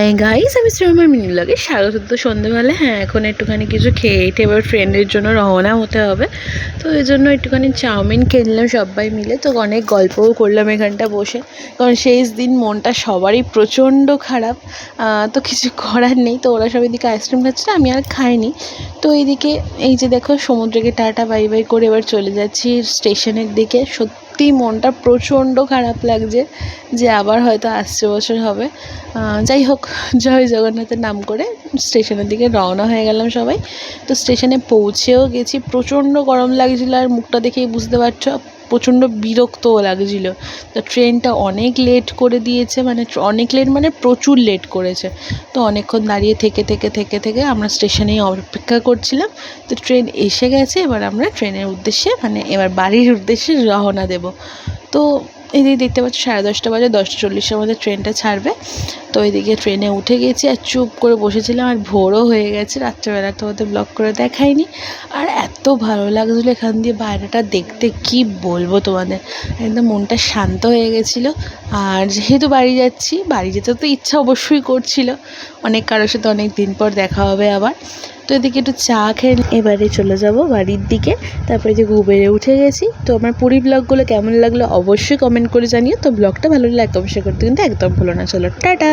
Hi guys, আমি শ্রীমার mini ব্লগে স্বাগত। তো সন্ধ্যেবেলা এখন একটুখানি কিছু খেয়ে এবার ফ্রেন্ডের জন্য রওনা হতে হবে। তো এই জন্য একটুখানি চাউমিন কিনলাম সবাই মিলে। তো অনেক গল্পও করলাম এখানটা বসে, কারণ শেষ দিন মনটা সবারই প্রচণ্ড খারাপ। তো কিছু করার নেই। তো ওরা সব এদিকে আইসক্রিম খাচ্ছে, আমি আর খাইনি। তো এইদিকে এই যে দেখো সমুদ্রকে টাটা বাই বাই করে এবার চলে যাচ্ছি স্টেশনের দিকে। সত্যি মনটা প্রচণ্ড খারাপ লাগছে যে আবার হয়তো আসছে বছর হবে। যাই হোক, জয় জগন্নাথের নাম করে স্টেশনের দিকে রওনা হয়ে গেলাম সবাই। তো স্টেশনে পৌঁছেও গেছি। প্রচণ্ড গরম লাগছিলো, আর মুখটা দেখেই বুঝতে পারছো প্রচণ্ড বিরক্তও লাগছিলো। তো ট্রেনটা অনেক লেট করে দিয়েছে, অনেক লেট মানে প্রচুর লেট করেছে। তো অনেকক্ষণ দাঁড়িয়ে থেকে থেকে থেকে থেকে আমরা স্টেশনেই অপেক্ষা করছিলাম। তো ট্রেন এসে গেছে, এবার আমরা ট্রেনের উদ্দেশ্যে এবার বাড়ির উদ্দেশ্যে রওনা দেব। তো এদিকে দেখতে পাচ্ছি 10:30 বাজে, 10:40-এর মধ্যে ট্রেনটা ছাড়বে। তো এদিকে ট্রেনে উঠে গেছি আর চুপ করে বসেছিলাম, আর ভোরও হয়ে গেছে। রাত্রেবেলা তো ওদের ব্লগ করে দেখাইনি। আর এত ভালো লাগছিলো এখান দিয়ে বাইরেটা দেখতে, কি বলবো তোমাদের, একদম মনটা শান্ত হয়ে গেছিলো। আর যেহেতু বাড়ি যাচ্ছি, বাড়ি যেতে তো ইচ্ছা অবশ্যই করছিল, অনেক কারোর সাথে অনেক দিন পর দেখা হবে আবার। তো এদিকে একটু চা খেয়ে এবারে চলে যাব বাড়ির দিকে। তারপরে যে উবেরে উঠে গেছি। তো আমার পুরী ব্লগগুলো কেমন লাগলো অবশ্যই কমেন্ট করে জানিও। তো ব্লগটা ভালো লাগলে লাইক অবশ্যই করতে কিন্তু একদম ভুলো না। চলো টাটা।